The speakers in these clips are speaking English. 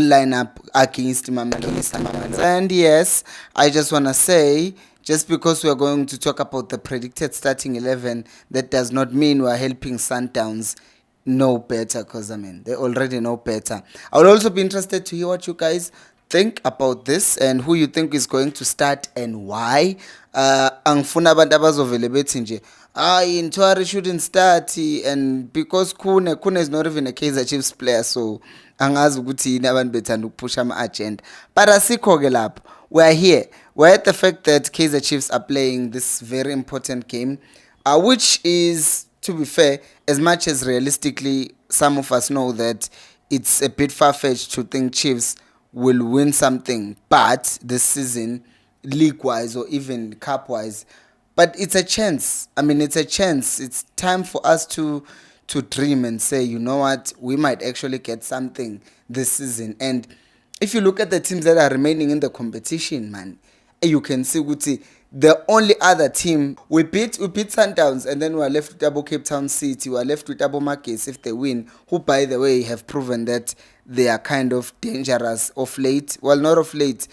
line up against Mamelodi Sundowns. And yes, I just want to say, just because we are going to talk about the predicted starting 11, that does not mean we are helping Sundowns know better, because I mean, they already know better. I would also be interested to hear what you guys think about this and who you think is going to start and why. Angifuna abantu abazovele bethi nje Ntwari shouldn't start, and because Kune is not even a Kaizer Chiefs player, so angazi ukuthi yini abantu bethanda ukupusha ama-agenda. But asikho ke lapho, we are here. We're at the fact that Kaizer Chiefs are playing this very important game, which is, to be fair, as much as realistically some of us know that it's a bit far-fetched to think Chiefs will win something, but this season, league-wise or even cup-wise, but it's a chance. I mean, it's a chance. It's time for us to dream and say, you know what, we might actually get something this season. And if you look at the teams that are remaining in the competition, man, you can see Guti, the only other team we beat Sundowns, and then we are left with double Cape Town City, we are left with double Markets if they win, who by the way have proven that they are kind of dangerous of late. Well, not of late,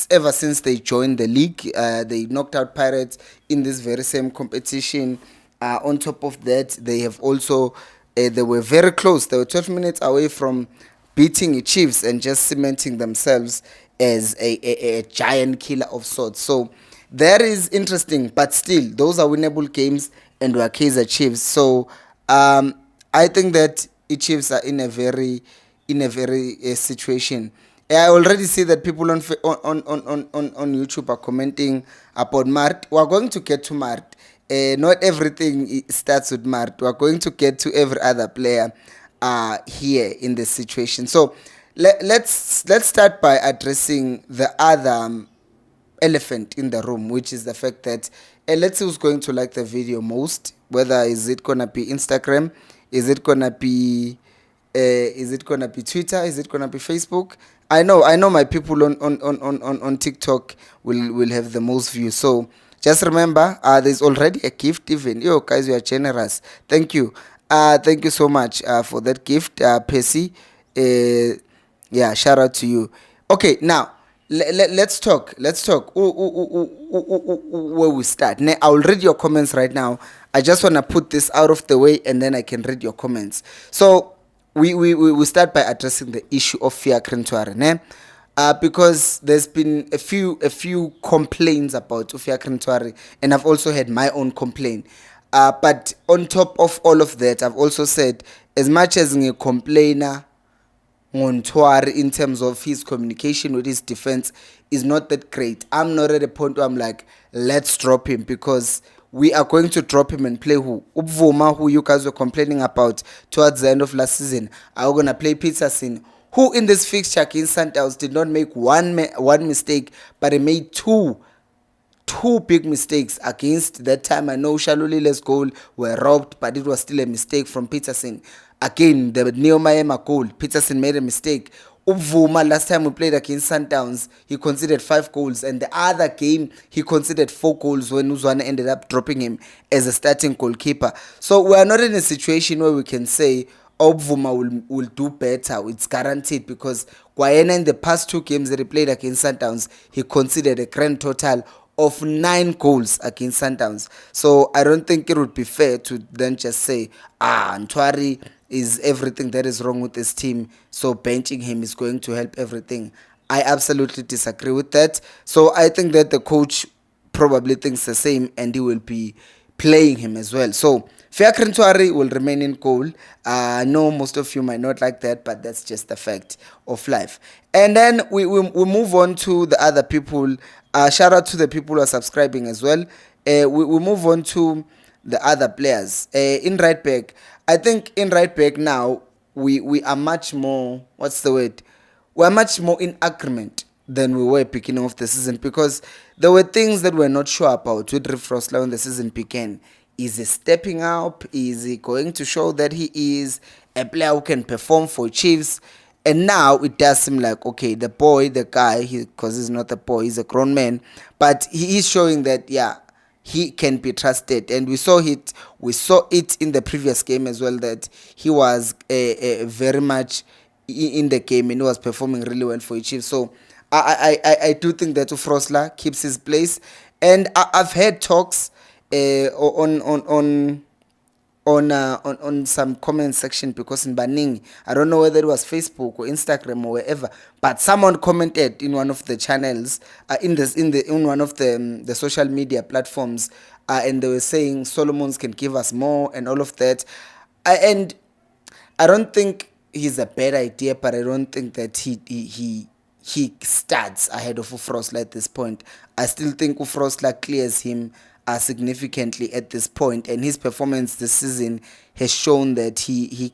ever since they joined the league. They knocked out Pirates in this very same competition. On top of that, they have also they were very close. They were 12 minutes away from beating Chiefs and just cementing themselves as a giant killer of sorts. So that is interesting, but still, those are winnable games, and we are Kaizer Chiefs. So I think that the Chiefs are in a very situation. I already see that people on YouTube are commenting about Mart. We are going to get to Mart. Not everything starts with Mart. We are going to get to every other player here in this situation. So let's start by addressing the other elephant in the room, which is the fact that let's see who's going to like the video most. Whether is it gonna be Instagram, is it gonna be Twitter, is it gonna be Facebook? I know my people on TikTok will have the most views. So just remember, there's already a gift. Even yo guys, you are generous. Thank you so much for that gift, Percy. Yeah, shout out to you. Okay, now let's talk. Where we start. Now, I'll read your comments right now. I just want to put this out of the way, and then I can read your comments. So we start by addressing the issue of Fiacre Ntwari, because there's been a few complaints about Fiacre Ntwari, and I've also had my own complaint. But on top of all of that, I've also said, as much as a complainer on Ntwari in terms of his communication with his defense is not that great, I'm not at a point where I'm like, let's drop him, because we are going to drop him and play who? Ubvuma, who you guys were complaining about towards the end of last season, are going to play Peterson, who in this fixture against Sundowns did not make one mistake, but he made two big mistakes against that time. I know Shalulile's goal were robbed, but it was still a mistake from Peterson. Again, the Neomayema goal, Peterson made a mistake. Ubvuma, last time we played against Sundowns, he conceded 5 goals, and the other game he conceded 4 goals when Uzwana ended up dropping him as a starting goalkeeper. So we are not in a situation where we can say Ubvuma will do better. It's guaranteed, because Kwayena in the past 2 games that he played against Sundowns, he conceded a grand total of 9 goals against Sundowns. So I don't think it would be fair to then just say, Ntwari is everything that is wrong with this team, so benching him is going to help everything. I absolutely disagree with that. So I think that the coach probably thinks the same, and he will be playing him as well. So Fiacre Ntwari will remain in goal. I know most of you might not like that, but that's just the fact of life. And then we move on to the other people. Shout out to the people who are subscribing as well. We move on to the other players. In right back, I think in right back now, we are much more, what's the word? We're much more in agreement than we were beginning of the season, because there were things that we're not sure about with Riff Rosler when the season began. Is he stepping up? Is he going to show that he is a player who can perform for Chiefs? And now it does seem like, okay, the guy, because he's not a boy, he's a grown man, but he is showing that, yeah, he can be trusted. And we saw it in the previous game as well, that he was very much in the game, and he was performing really well for Chiefs. So I do think that Frosler keeps his place, and I've heard talks on some comment section, because in Baning, I don't know whether it was Facebook or Instagram or wherever, but someone commented in one of the channels, in one of the social media platforms, and they were saying Solomons can give us more and all of that, and I don't think he's a bad idea, but I don't think that he starts ahead of Ufrosla at this point. I still think Ufrosla clears him significantly at this point, and his performance this season has shown that he's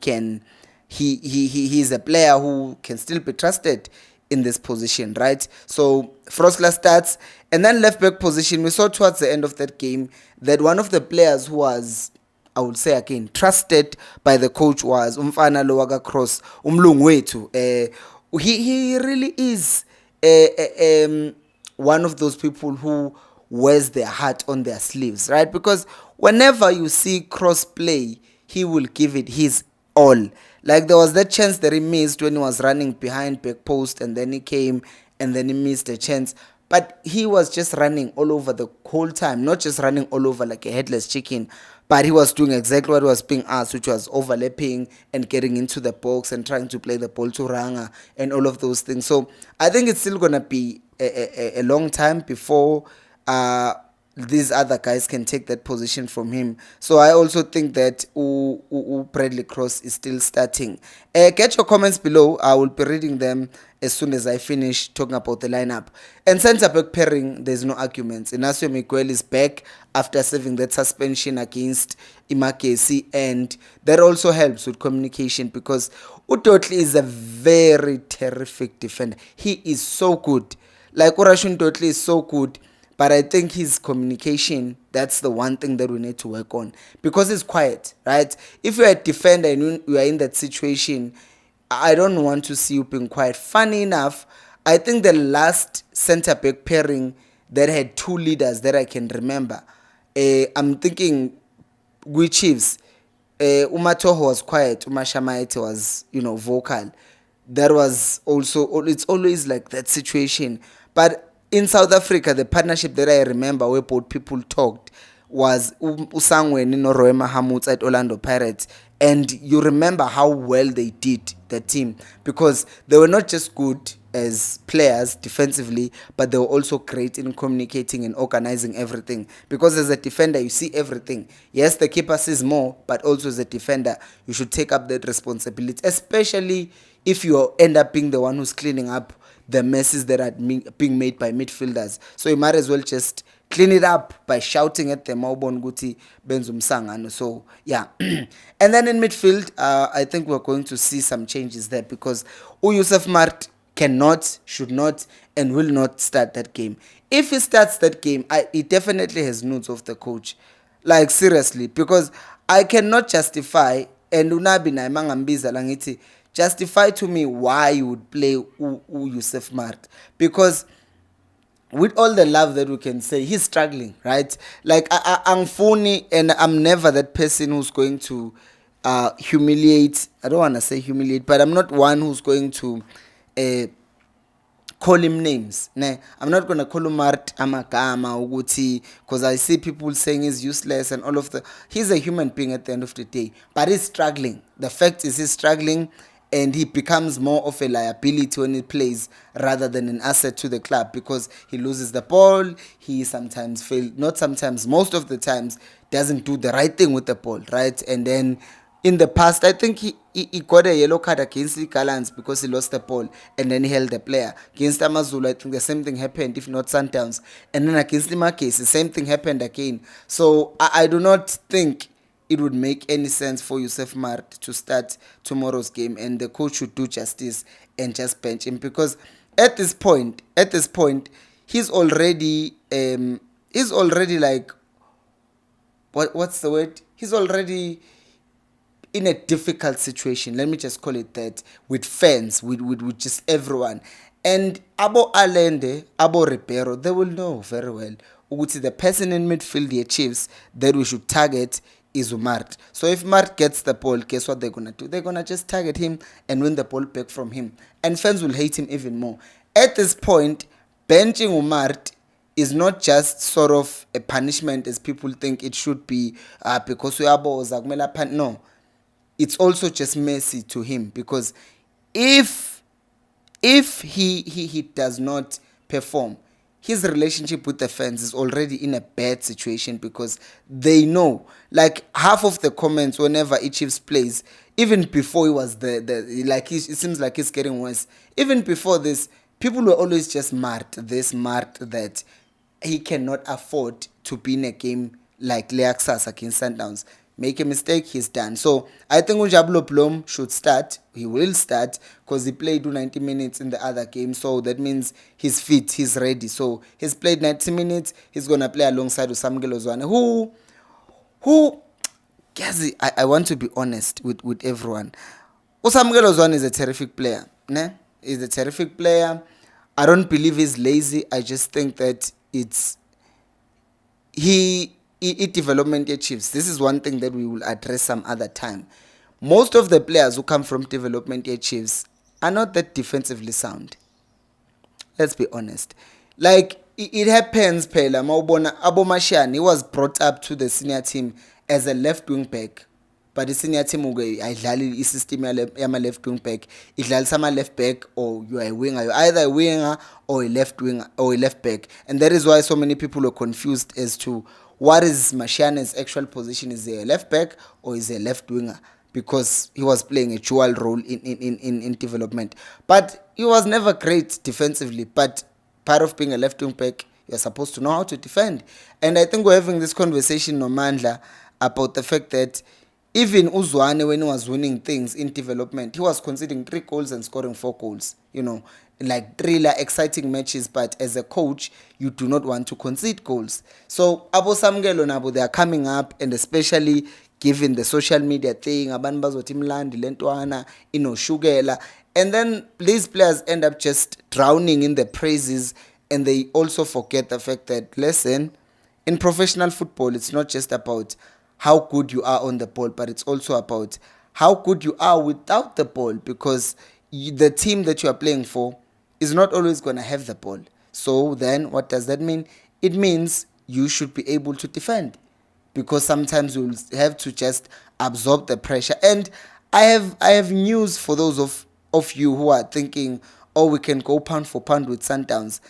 a player who can still be trusted in this position, right? So Frosla starts, and then left back position, we saw towards the end of that game that one of the players who was, I would say again, trusted by the coach was Umfana Lowaga Cross, Umlungwetu. He really is one of those people who wears their heart on their sleeves, right? Because whenever you see Cross play, he will give it his all. Like there was that chance that he missed when he was running behind back post, and then he came and then he missed a chance. But he was just running all over the whole time, not just running all over like a headless chicken, but he was doing exactly what was being asked, which was overlapping and getting into the box and trying to play the ball to Ranga and all of those things. So I think it's still going to be a long time before these other guys can take that position from him. So I also think that Bradley Cross is still starting. Get your comments below. I will be reading them as soon as I finish talking about the lineup. And centre back pairing, there's no arguments. Inacio Miguel is back after serving that suspension against Imakesi, and that also helps with communication, because Utotli is a very terrific defender. He is so good. Like Urashun Totli is so good. But I think his communication, that's the one thing that we need to work on. Because he's quiet, right? If you're a defender and you are in that situation, I don't want to see you being quiet. Funny enough, I think the last centre-back pairing that had two leaders that I can remember, I'm thinking with Chiefs, Umatoho was quiet, Umashamaite was, vocal. That was also, it's always like that situation. But in South Africa, the partnership that I remember where both people talked was Usangwe Roy Mahamud at Orlando Pirates. And you remember how well they did, the team, because they were not just good as players defensively, but they were also great in communicating and organizing everything. Because as a defender, you see everything. Yes, the keeper sees more, but also as a defender, you should take up that responsibility, especially if you end up being the one who's cleaning up the messes that are being made by midfielders. So you might as well just clean it up by shouting at them, Guti Benzum Sangano. So yeah. And then in midfield, I think we're going to see some changes there, because Yusuf Mart cannot, should not, and will not start that game. If he starts that game, he definitely has notes of the coach. Like seriously, because I cannot justify, and Unabi na Mangambiza Langiti, justify to me why you would play Yusuf Mart, because with all the love that we can say, he's struggling, right? Like I'm funny, and I'm never that person who's going to humiliate. I don't want to say humiliate, but I'm not one who's going to call him names. Nah, I'm not going to call him Mart Amagama Uguti, because I see people saying he's useless and all of the. He's a human being at the end of the day, but he's struggling. The fact is he's struggling, and he becomes more of a liability when he plays rather than an asset to the club, because he loses the ball. He sometimes fails, not sometimes, most of the times, doesn't do the right thing with the ball, right? And then in the past, I think he got a yellow card against the Gallants because he lost the ball and then he held the player. Against Amazulu, I think the same thing happened, if not Sundowns. And then against the Marquez, the same thing happened again. So I do not think it would make any sense for Yusuf Mart to start tomorrow's game, and the coach should do justice and just bench him, because at this point, he's already like, what's the word? He's already in a difficult situation. Let me just call it that, with fans, with just everyone. And Abo Allende, Abo Ribeiro, they will know very well. The person in midfield, the Chiefs, that we should target is Umart. So if Mart gets the ball, guess what they're gonna do? They're gonna just target him and win the ball back from him. And fans will hate him even more. At this point, benching Umart is not just sort of a punishment as people think it should be, because no. It's also just mercy to him, because if he does not perform, his relationship with the fans is already in a bad situation, because they know, like, half of the comments whenever Chiefs plays, even before he was it seems like it's getting worse. Even before this, people were always just marked that he cannot afford to be in a game like Leaxas against Sundowns. Make a mistake, he's done. So I think Unjabulo Blom should start. He will start, because he played 90 minutes in the other game. So that means he's fit, he's ready. So he's played 90 minutes. He's going to play alongside Usamgelo Zwane, who, guys, I want to be honest with everyone. Usamgelo Zwane is a terrific player. Ne? He's a terrific player. I don't believe he's lazy. I just think that development Chiefs. This is one thing that we will address some other time. Most of the players who come from development Chiefs are not that defensively sound. Let's be honest. Like, it happens, Pela. Maubona Abomashani, he was brought up to the senior team as a left wing back. But the senior team ayidlali isystem yama left wing back. Idlali sama left back, or you are a winger. You're either a winger or a left winger or a left back. And that is why so many people are confused as to what is Mashiane's actual position. Is he a left back or is he a left winger? Because he was playing a dual role in development. But he was never great defensively. But part of being a left wing back, you're supposed to know how to defend. And I think we're having this conversation, Nomandla, about the fact that even Uzwane, when he was winning things in development, he was conceding 3 goals and scoring 4 goals. You know, like thriller, exciting matches. But as a coach, you do not want to concede goals. So, Abo Samgelo Nabo, they are coming up, and especially given the social media thing, Aban Bazotimland, Lentuana, Shugela. And then these players end up just drowning in the praises, and they also forget the fact that, listen, in professional football, it's not just about how good you are on the ball, but it's also about how good you are without the ball, because the team that you are playing for is not always going to have the ball. So then what does that mean? It means you should be able to defend, because sometimes you'll have to just absorb the pressure. And I have news for those of you who are thinking, oh, we can go pound for pound with Sundowns.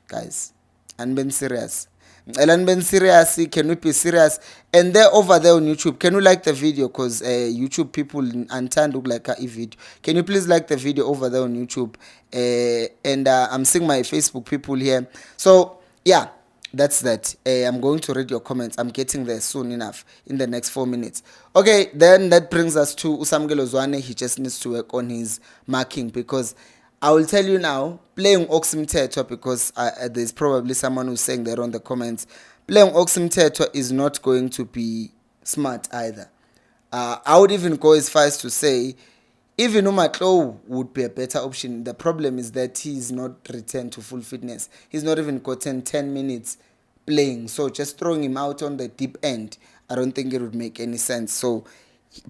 Guys, and been serious. Can we be serious? And they're over there on YouTube. Can you like the video? Because YouTube people understand look like a video. Can you please like the video over there on YouTube? And I'm seeing my Facebook people here. So yeah, that's that. I'm going to read your comments. I'm getting there soon enough, in the next 4 minutes. Okay, then that brings us to Usamgelo Zwane. He just needs to work on his marking, because I will tell you now, playing Oximteto, because there's probably someone who's saying that on the comments, playing Oximteto is not going to be smart either. I would even go as far as to say, even Umatlo would be a better option. The problem is that he's not returned to full fitness. He's not even gotten 10 minutes playing. So just throwing him out on the deep end, I don't think it would make any sense. So,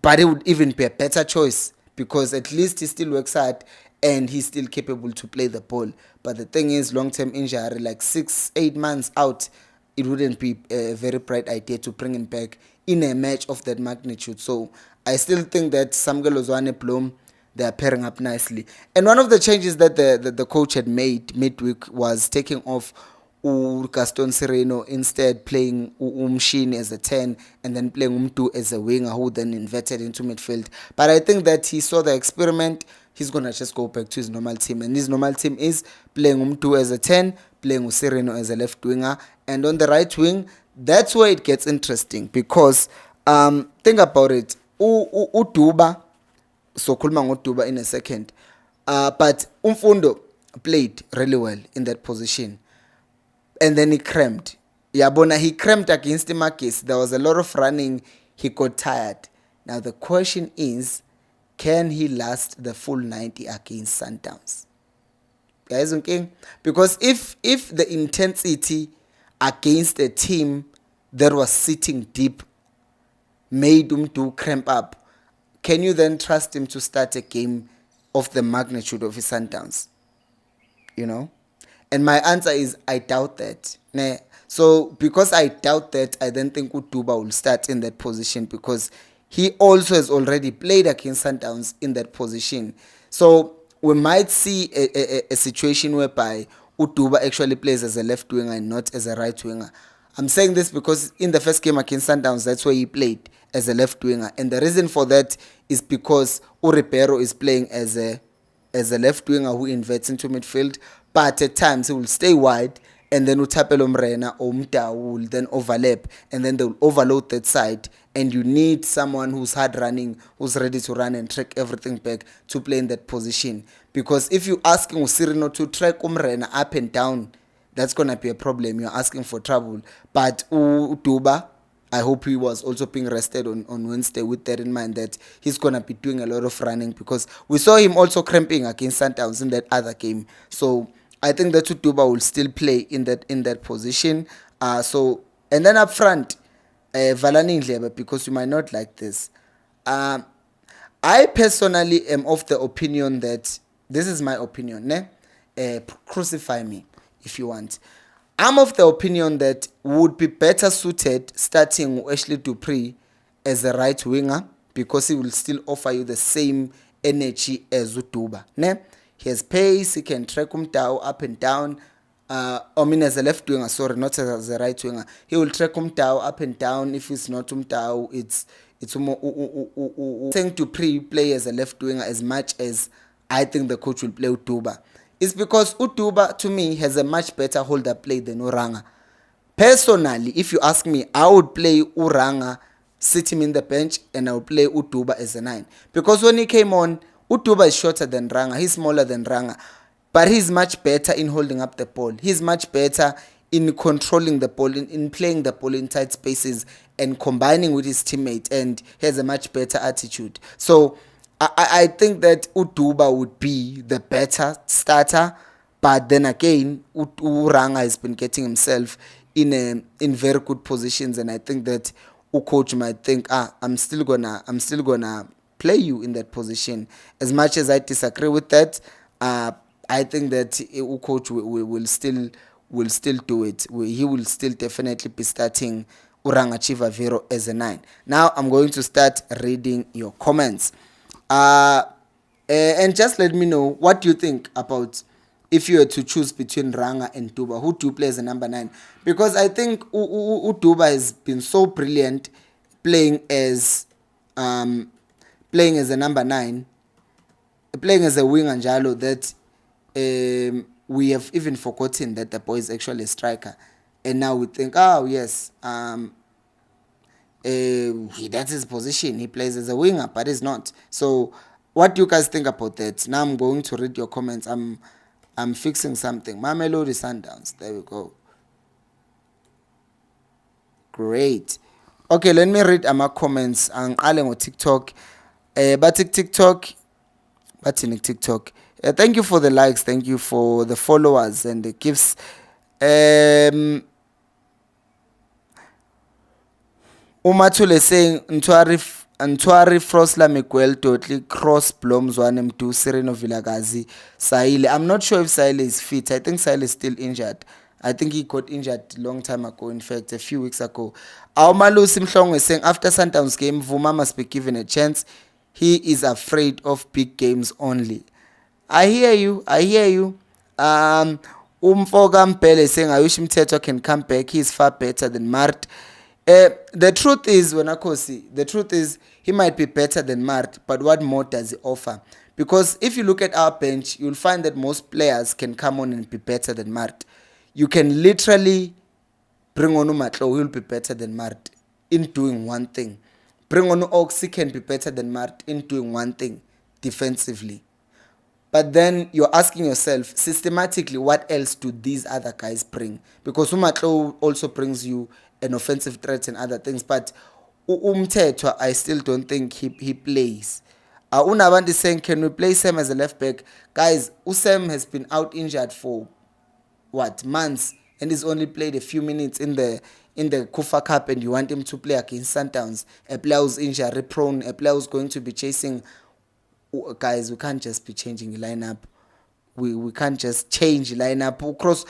but it would even be a better choice, because at least he still works hard and he's still capable to play the ball. But the thing is, long-term injury, like 6-8 months out, it wouldn't be a very bright idea to bring him back in a match of that magnitude. So I still think that Samgelo Zwane Blom, they are pairing up nicely. And one of the changes that the coach had made midweek was taking off Gaston Sereno, instead playing Umshini as a 10 and then playing Umtu as a winger, who then inverted into midfield. But I think that he saw the experiment. He's going to just go back to his normal team. And his normal team is playing Umtu as a 10, playing Sereno as a left winger. And on the right wing, that's where it gets interesting, because think about it. Uduba, so Kulma Uduba in a second. But Umfundo played really well in that position. And then he cramped. Yabona, he cramped against the Marcus. There was a lot of running. He got tired. Now the question is, can he last the full 90 against Sundowns? Guys, okay? Because if the intensity against a team that was sitting deep made to cramp up, can you then trust him to start a game of the magnitude of his Sundowns? You know? And my answer is I doubt that. Nah. So because I doubt that, I then think Utuba will start in that position because he also has already played against Sundowns in that position. So we might see a situation whereby Utuba actually plays as a left winger and not as a right winger. I'm saying this because in the first game against Sundowns, that's where he played as a left winger. And the reason for that is because Uripero is playing as a left winger who inverts into midfield, but at times he will stay wide and then Utapelo Mrena or Mta will then overlap and then they'll overload that side, and you need someone who's hard running, who's ready to run and track everything back to play in that position. Because if you're asking Usirino to track Umrena up and down, that's going to be a problem. You're asking for trouble. But Utuba, I hope he was also being rested on Wednesday with that in mind, that he's going to be doing a lot of running, because we saw him also cramping against Sundowns in that other game. So I think that Utuba will still play in that position. And then up front, Valani Ndlebe, because you might not like this. I personally am of the opinion that, this is my opinion, crucify me if you want. I'm of the opinion that would be better suited starting Ashley Dupree as a right winger, because he will still offer you the same energy as Utuba. He has pace, he can track him down, up and down. As a left winger, sorry, not as a right winger. He will track him down, up and down. If it's not down, it's saying Dupree play as a left winger as much as I think the coach will play Utuba. It's because Utuba, to me, has a much better holder play than Uranga. Personally, if you ask me, I would play Uranga, sit him in the bench, and I would play Utuba as a 9. Because when he came on, Utuba is shorter than Ranga, he's smaller than Ranga, but he's much better in holding up the ball. He's much better in controlling the ball, in playing the ball in tight spaces and combining with his teammate, and he has a much better attitude. So I think that Utuba would be the better starter, but then again, Uranga has been getting himself in very good positions, and I think that coach might think, I'm still gonna play you in that position. As much as I disagree with that, I think that coach will still do it. He will still definitely be starting Uranga Chivaviro as a 9. Now I'm going to start reading your comments. And just let me know what you think about, if you were to choose between Ranga and Tuba, who do you play as a number 9? Because I think Tuba has been so brilliant playing as a number 9, playing as a winger njalo, that we have even forgotten that the boy is actually a striker, and now we think, oh yes, that's his position, he plays as a winger, but he's not. So what do you guys think about that? Now I'm going to read your comments. I'm fixing something. Mamelodi Sundowns, there we go. Great. Okay, let me read my comments. I'm calling on TikTok. But TikTok. Thank you for the likes. Thank you for the followers and the gifts. Umathule saying Ntwari Frosla Miguel totally cross Bloms one M2 Sereno Vilagazi Saile. I'm not sure if Saile is fit. I think Saile is still injured. I think he got injured a long time ago, in fact, a few weeks ago. Aumalu Simhlong is saying after Sundowns game, Vuma must be given a chance. He is afraid of big games only. I hear you. Umfoga Mpele is saying I wish Mteto can come back. He is far better than Mart. The truth is he might be better than Mart, but what more does he offer? Because if you look at our bench, you'll find that most players can come on and be better than Mart. You can literally bring on Umatlo, who will be better than Mart in doing one thing. Bring on Oxy, can be better than Mart in doing one thing defensively. But then you're asking yourself, systematically, what else do these other guys bring? Because Umatlo also brings you an offensive threat and other things. But Umthetwa, I still don't think he plays. Unabandi is saying, can we play Sam as a left back? Guys, Usam has been out injured for months. and he's only played a few minutes in the Kufa Cup, and you want him to play against Sundowns, a player who's injury prone, a player who's going to be chasing. Guys, we can't just be changing the lineup. We can't just change the lineup. Cross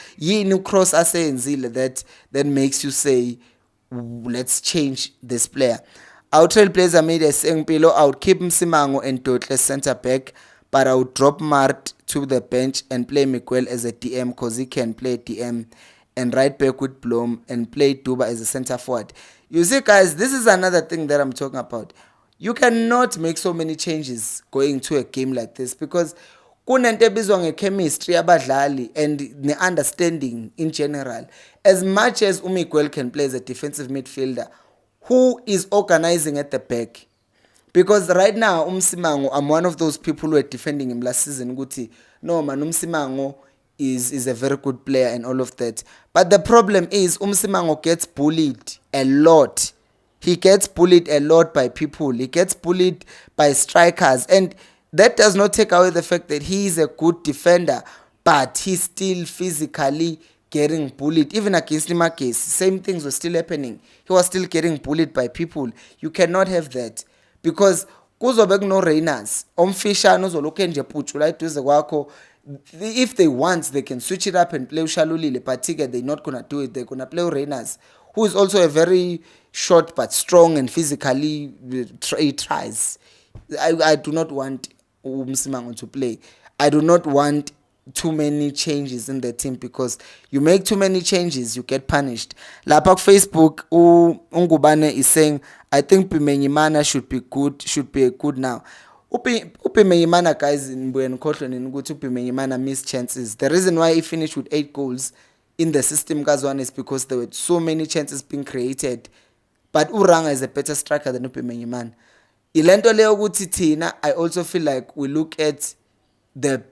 asayenzile that makes you say let's change this player. Our trailblazer media saying below I would keep Msimango and Dotle centre back, but I would drop Mart to the bench and play Miguel as a DM because he can play DM, and right back with Blom and play Duba as a centre forward. You see, guys, this is another thing that I'm talking about. You cannot make so many changes going to a game like this because kunento ebizwa nge-chemistry yabadlali and ne-understanding in general. As much as Miguel can play as a defensive midfielder, who is organizing at the back? Because right now, Msimango, I'm one of those people who were defending him last season. Guti, no man, Msimango is a very good player and all of that. But the problem is, Msimango gets bullied a lot. He gets bullied a lot by people. He gets bullied by strikers. And that does not take away the fact that he is a good defender, but he's still physically getting bullied. Even against Limakes, same things were still happening. He was still getting bullied by people. You cannot have that because kuzobe no Reyners. Omfishano uzoloke nje phuthula eduze kwakho. If they want, they can switch it up and play Ushalulile, but they're not going to do it. They're going to play Reyners, who is also a very short but strong and physically he tries. I do not want Msimango to play. I do not want too many changes in the team because you make too many changes, you get punished. Lapha Facebook, Ungubane is saying, I think Pimenyimana should be good now. Upimenyimana, guys, in Upimenyimana missed chances. The reason why he finished with 8 goals in the system, Gazwan, is because there were so many chances being created. But Uranga is a better striker than Upimenyimana. Ilento leo ukuthi thina, I also feel like we look at the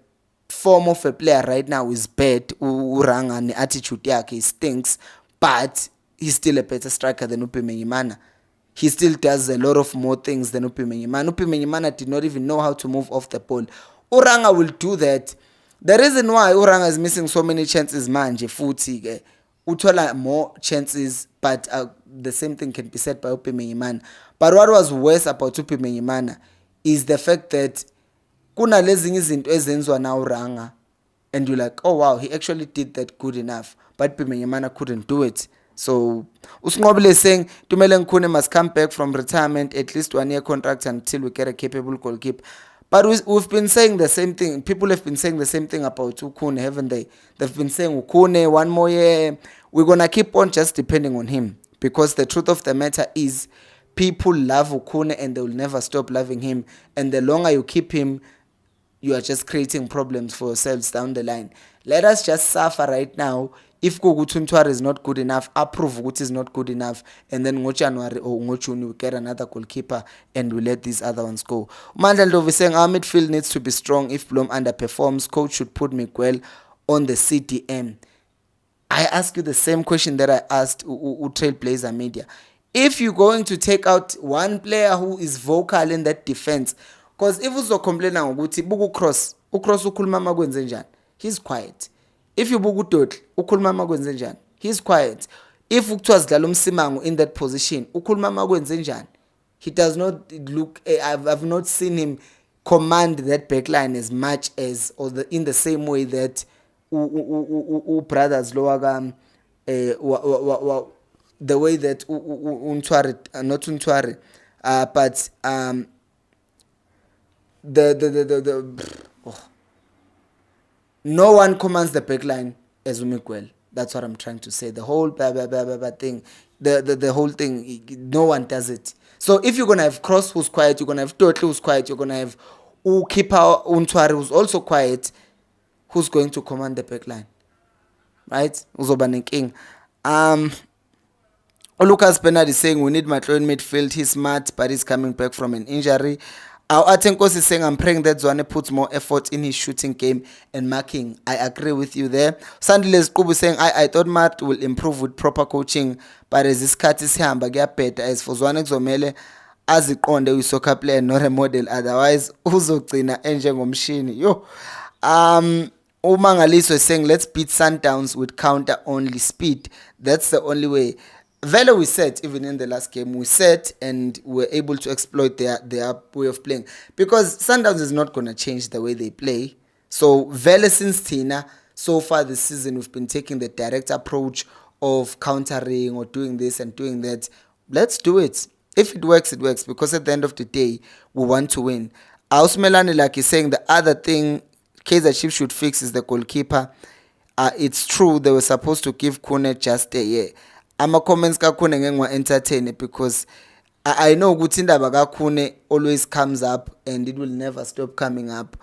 form of a player right now is bad. Uranga and the attitude yakhe stinks, but he's still a better striker than Upimenyimana. He still does a lot of more things than Upimenyimana. Upimenyimana did not even know how to move off the ball. Uranga will do that. The reason why Uranga is missing so many chances manje futhi uthola more chances, but the same thing can be said by Upimenyimana. But what was worse about Upimenyimana is the fact that kuna lezinye izinto ezenzwa na Uranga and you're like, oh wow, he actually did that good enough, but Upimenyimana couldn't do it. So Usngobile is saying Tumele Nkune must come back from retirement, at least 1 year contract until we get a capable goalkeeper. But we've been saying the same thing. People have been saying the same thing about Ukune, haven't they? They've been saying Ukune 1 more year. We're going to keep on just depending on him. Because the truth of the matter is, people love Ukune and they will never stop loving him. And the longer you keep him, you are just creating problems for yourselves down the line. Let us just suffer right now. If Kugutuntwar is not good enough, approve what is not good enough, and then January or June we get another goalkeeper and we let these other ones go. Mandel is saying our midfield needs to be strong. If Blom underperforms, coach should put Miguel on the CDM. I ask you the same question that I asked Trailblazer Media. If you're going to take out one player who is vocal in that defense, because if you complain ukuthi buku cross ukhuluma makwenze njani, he's quiet. If you buku Dotle ukhuluma makwenze njani, he's quiet. If ukuthiwa sidlala uMsimango in that position, ukhuluma makwenze njani, he does not look. I've not seen him command that backline as much as in the same way that brothers lower the way that Untwari, not Untwari, but no one commands the backline as Miguel. That's what I'm trying to say. The whole thing, the whole thing, no one does it. So if you're gonna have Cross who's quiet, you're gonna have Dotle who's quiet, you're gonna have Keeper Untwari who's also quiet, who's going to command the backline, right? Uzobane King. Lucas Bernard is saying we need Matlo in midfield. He's smart, but he's coming back from an injury. Atenkos is saying I'm praying that Zwane puts more effort in his shooting game and marking. I agree with you there. Sandiles Kubu is saying I thought Matt will improve with proper coaching, but as this cut is here, better. As for Zwane Zomele, as it on the soccer player, not a model. Otherwise, uzogcina enjengomshini. Yo. Umangaliso is saying, let's beat Sundowns with counter only speed. That's the only way. Vele we said, even in the last game, we said and were able to exploit their way of playing. Because Sundowns is not going to change the way they play. So, Vele since Tina, so far this season, we've been taking the direct approach of countering or doing this and doing that. Let's do it. If it works, it works. Because at the end of the day, we want to win. Ausmelani, like he's saying, the other thing Kaizer Chiefs should fix is the goalkeeper. It's true they were supposed to give Kune just a year. Ama comments ka Kune ngengwa entertain because I know ukuthi indaba ka Kune always comes up and it will never stop coming up.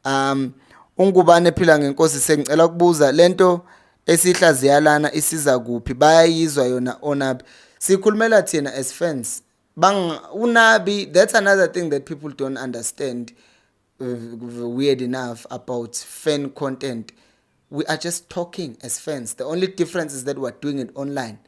Ungubane phila ngenkosi sengicela ukubuza lento esihlaziyalana isiza kuphi bayayizwa yona onabi sikhulumela thina as fans unabi. That's another thing that people don't understand. Weird enough about fan content. We are just talking as fans. The only difference is that we're doing it online.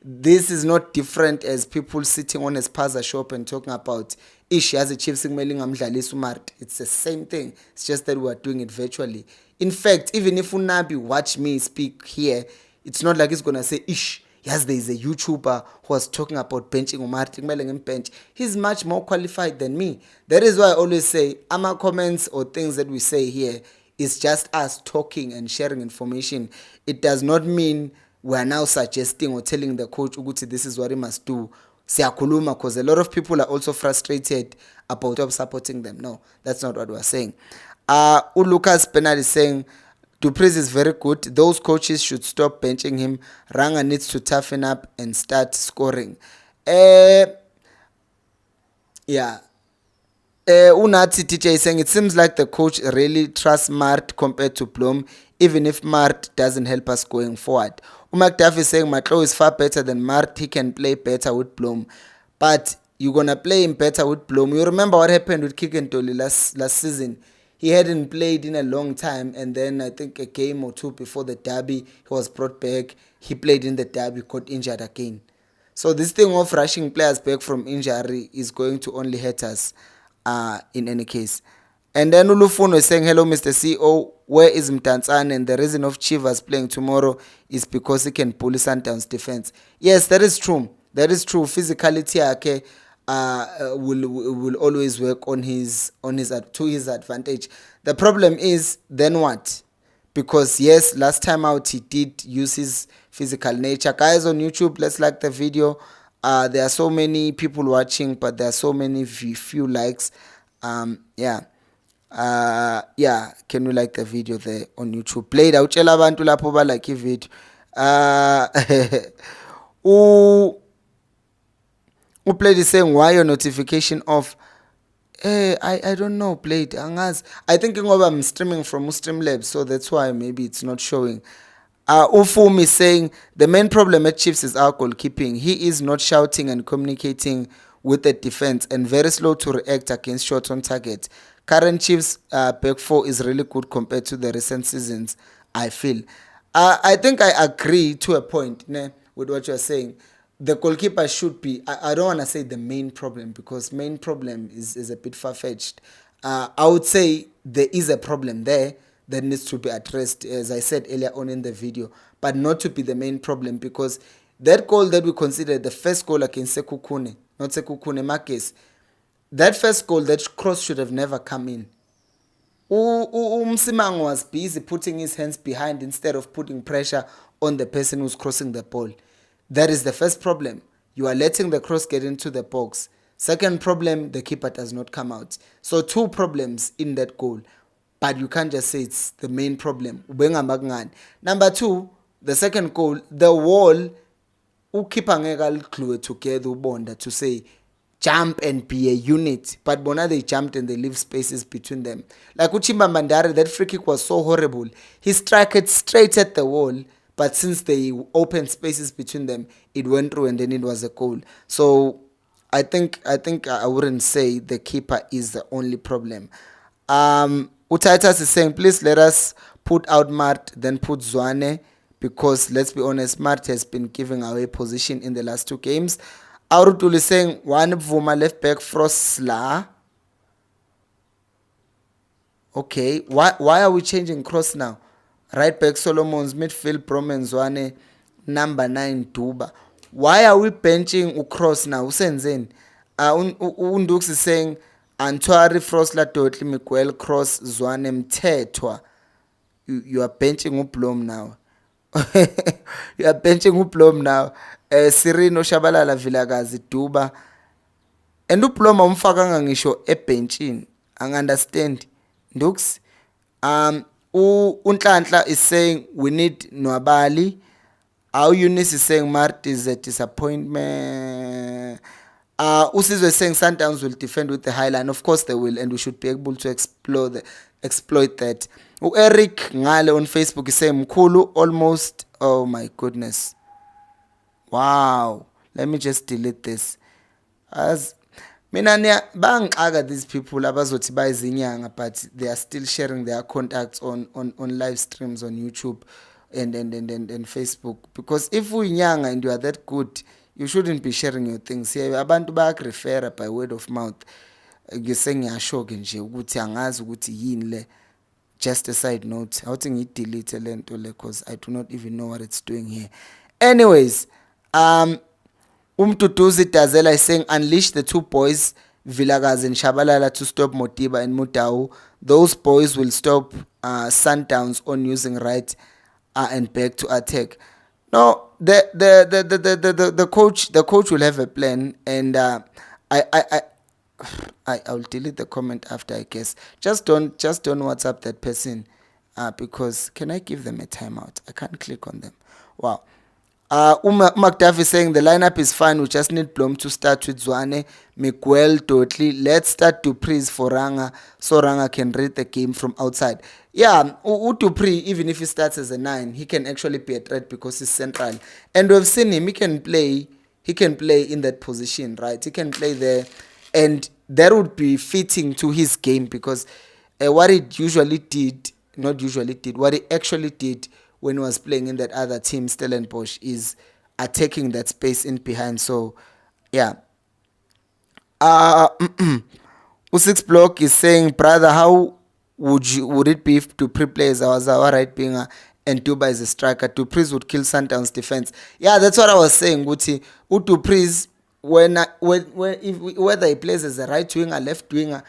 This is not different as people sitting on a spaza shop and talking about ish as a chief signaling umart. It's the same thing. It's just that we're doing it virtually. In fact, even if Unabi watch me speak here, it's not like it's gonna say ish. Yes, there is a YouTuber who was talking about benching Umar bench. He's much more qualified than me. That is why I always say, our comments or things that we say here is just us talking and sharing information. It does not mean we are now suggesting or telling the coach, Uguti, this is what he must do. Siyakuluma, because a lot of people are also frustrated about supporting them. No, that's not what we're saying. Lucas Penal is saying, Dupreez is very good. Those coaches should stop benching him. Ranga needs to toughen up and start scoring. Yeah. Unati teacher is saying it seems like the coach really trusts Mart compared to Blom, even if Mart doesn't help us going forward. Umakdaf is saying Matlo is far better than Mart. He can play better with Blom. But you're going to play him better with Blom. You remember what happened with Kikentoli last season. He hadn't played in a long time, and then I think a game or two before the derby, he was brought back. He played in the derby, got injured again. So this thing of rushing players back from injury is going to only hurt us in any case. And then Ulufuno is saying, hello, Mr. CEO, where is Mtanzane? And the reason of Chivas playing tomorrow is because he can bully Sundowns defense. Yes, that is true. That is true. Physicality, okay. Will always work on his to his advantage. The problem is then what? Because yes, last time out he did use his physical nature. Guys on YouTube, let's like the video. There are so many people watching, but there are so many few likes. Yeah. Can you like the video there on YouTube? Played out abantu lapho ba like video. Played is saying why your notification off. I don't know, Played. I think I'm streaming from Streamlabs, so that's why maybe it's not showing. Ufum is saying the main problem at Chiefs is our goalkeeping. He is not shouting and communicating with the defense and very slow to react against shots on target. Current Chiefs back four is really good compared to the recent seasons, I feel. I think I agree to a point with what you're saying. The goalkeeper should be, I don't want to say the main problem because main problem is a bit far-fetched. I would say there is a problem there that needs to be addressed, as I said earlier on in the video, but not to be the main problem because that goal that we considered the first goal against Sekukune, not Sekukune, Marcus, that first goal, that cross should have never come in. Msimang was busy putting his hands behind instead of putting pressure on the person who's crossing the ball. That is the first problem. You are letting the cross get into the box. Second problem, the keeper does not come out. So two problems in that goal. But you can't just say it's the main problem. Number two, the second goal, the wall, keeper ngeke together to say jump and be a unit. But Bona they jumped and they leave spaces between them. Like Uchimba Mandare, that free kick was so horrible. He struck it straight at the wall. But since they opened spaces between them, it went through and then it was a goal. So I think I wouldn't say the keeper is the only problem. Utaitas is saying, please let us put out Mart, then put Zwane, because let's be honest, Mart has been giving away position in the last two games. Aurutul is saying, one Vuma left back Frostla. Okay, why are we changing cross now? Right back Solomon's, midfield Promenzwane, number 9 Duba. Why are we benching Ukross now? Usenzeni? Undux is saying Antwari Frosla Totli Miguel Cross Zwane Mthethwa. You are benching Ublom now. You are benching Ublom now. Sirino Shabalala Vilagazi Duba. And uploma umfaka ngisho ebenchini. Understand? Ndux. Unhlanhla is saying we need Nwabali. Our Eunice is saying Mart is a disappointment. Usizwe is saying Sundowns will defend with the high line. Of course they will, and we should be able to exploit that. Eric Ngale on Facebook is saying Mkulu almost. Oh my goodness. Wow. Let me just delete this. As mina bangixaka these people abazothi bayizinyanga, but they are still sharing their contacts on live streams on YouTube and Facebook, because if uyinyanga and you are that good, you shouldn't be sharing your things here. Abantu bayakurefera by word of mouth. Ngiyasho-ke nje ukuthi angazi ukuthi yini le. Just a side note, awuthi ngidelete le nto le because I do not even know what it's doing here. Anyways, Umtutuzi Dazela is saying unleash the two boys, Vilakazi and Shabalala, to stop Motiba and Mutau. Those boys will stop Sundowns on using right and back to attack. No, the coach will have a plan, and I'll delete the comment after, I guess. Just don't WhatsApp that person, because can I give them a timeout? I can't click on them. Wow. Magdaf is saying the lineup is fine. We just need Blom to start with Zwane, Miguel, Totli. Let's start Dupreez for Ranga, so Ranga can read the game from outside. Yeah, Dupreez, even if he starts as a 9, he can actually be a threat because he's central. And we've seen him. He can play in that position, right? He can play there, and that would be fitting to his game, because what he actually did when he was playing in that other team, Stellenbosch, is attacking that space in behind. So, yeah. U6 Block is saying, brother, how would it be if Dupreez plays our right winger and Duba is a striker? Dupreez would kill Sundowns defense. Yeah, that's what I was saying. Dupreez, whether he plays as a right winger, left winger,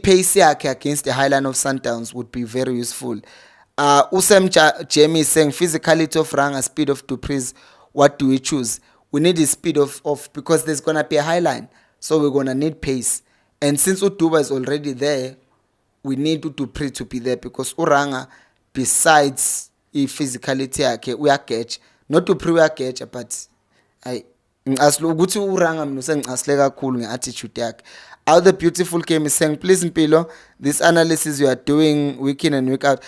pace against the highline of Sundowns would be very useful. Usam Jamie is saying physicality of Ranga, speed of Dupreez. What do we choose? We need the speed of because there's gonna be a high line, so we're gonna need pace. And since Utuba is already there, we need Dupreez to be there, because Uranga, besides physicality, we are catch. Not Dupreez we are catch, but as ukuthi Uranga mina sengicasileka kakhulu ngeattitude yakhe. How the beautiful game is saying, please Mpilo, this analysis you are doing week in and week out.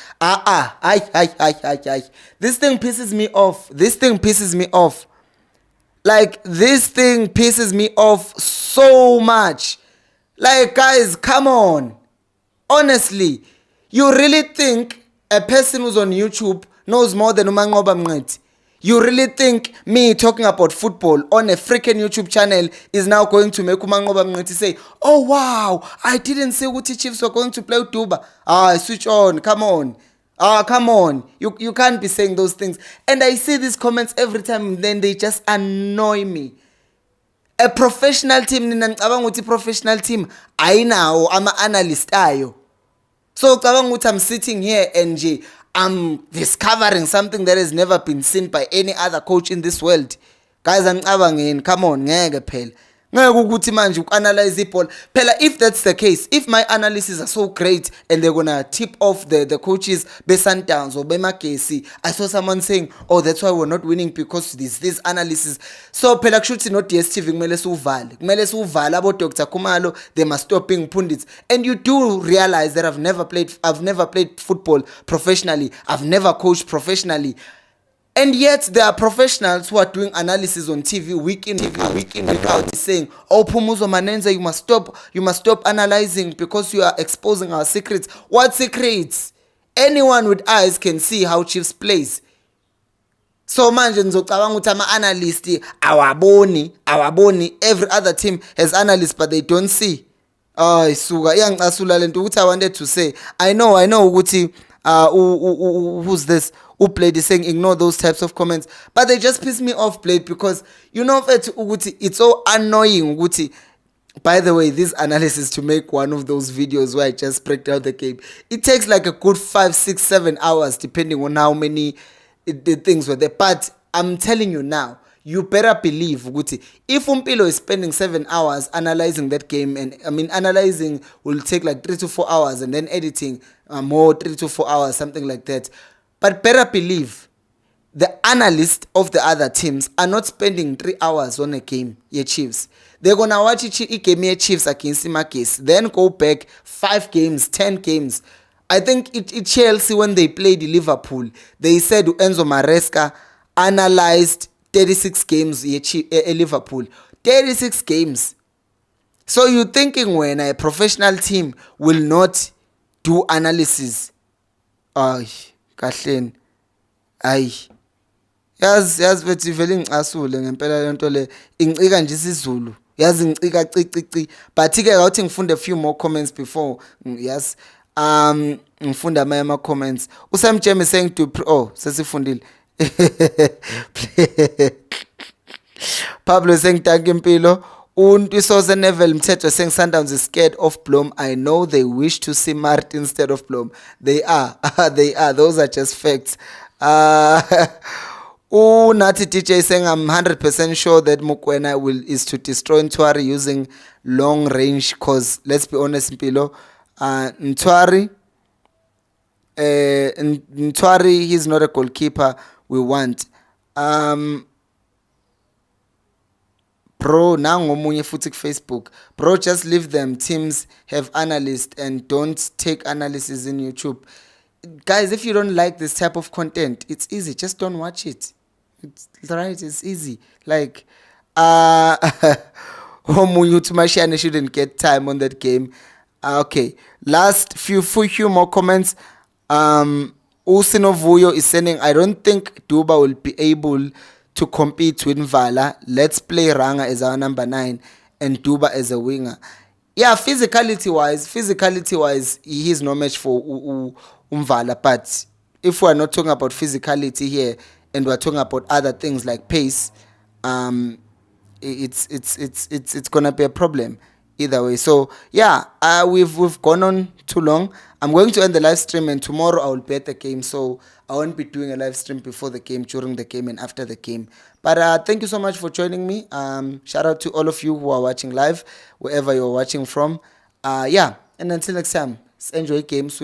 This thing pisses me off. Like, this thing pisses me off so much. Like, guys, come on. Honestly, you really think a person who's on YouTube knows more than Umangoba Mngeti? You really think me talking about football on a freaking YouTube channel is now going to make Umangoba Mngeti say, oh wow, I didn't say Uti Chiefs were going to play Utuba. Switch on, come on. Come on. You can't be saying those things. And I see these comments every time, and then they just annoy me. A professional team, professional team, I know, I'm an analyst. So I'm sitting here and I'm discovering something that has never been seen by any other coach in this world. Guys, come on, analyze ball. If that's the case, if my analyses are so great and they're gonna tip off the coaches be Sundowns or be Makesi, I saw someone saying, oh, that's why we're not winning because this analysis. So kushuthi not DSTV kumele suvale abo Dr. Kumalo, they must stop being pundits. And you do realize that I've never played football professionally. I've never coached professionally. And yet there are professionals who are doing analysis on TV week in, week out, saying, oh, Pumuzo Manenza, you must stop analyzing because you are exposing our secrets. What secrets? Anyone with eyes can see how Chiefs plays. So manje ngizocabanga ukuthi ama-analyst awaboni. Every other team has analysts, but they don't see. Isuka iyangicasula lento ukuthi I wanted to say I know ukuthi who's this who played is saying ignore those types of comments, but they just piss me off, Blade, because you know ukuthi it's so annoying ukuthi. By the way, this analysis to make one of those videos where I just break down the game, it takes like a good 5, 6, 7 hours depending on how many the things were there. But I'm telling you now, you better believe Guti, if Umpilo is spending 7 hours analyzing that game, and I mean analyzing will take like 3 to 4 hours, and then editing more 3 to 4 hours, something like that. But better believe the analysts of the other teams are not spending 3 hours on a game, yeah, Chiefs. They're gonna watch a game, yeah, Chiefs against Imakis, then go back 5 games, 10 games. I think it Chelsea, when they played Liverpool, they said Enzo Maresca analyzed 36 games, yeah, Liverpool. 36 games. So you're thinking when a professional team will not do analysis? Ay, kahleni. Ay. Yazi bethi vele ngicasule ngempela lento le ingcika nje isizulu. Yazi ngicika cici, but ke awuthi ngifunde a few more comments before. Yes. Ngifunda ama comments. Usam Jam is saying to sesifundile. Pablo is saying thank you Mpilo. Untwisose Neville Mthetho saying Sundowns is scared of Blom. I know they wish to see Mart instead of Blom. They are. They are. Those are just facts. Nati DJ saying I'm 100% sure that Mokoena is to destroy Ntwari using long range, cause let's be honest Mpilo, Ntwari he's not a goalkeeper we want. Bro, nangomunye futhi Facebook. Bro, just leave them. Teams have analysts and don't take analysis in YouTube. Guys, if you don't like this type of content, it's easy. Just don't watch it. It's right. It's easy. Like, Homunye Tumashane shouldn't get time on that game. Okay. Last few more comments. Usinovuyo is saying, I don't think Duba will be able to compete with Mvala. Let's play Ranga as our number 9 and Duba as a winger. Yeah, physicality wise, he is no match for Mvala. But if we are not talking about physicality here and we are talking about other things like pace, it's gonna be a problem either way. So yeah, we've gone on too long. I'm going to end the live stream, and tomorrow I will be at the game, so I won't be doing a live stream before the game, during the game, and after the game. But thank you so much for joining me. Shout out to all of you who are watching live, wherever you're watching from. Yeah, and until next time, enjoy games.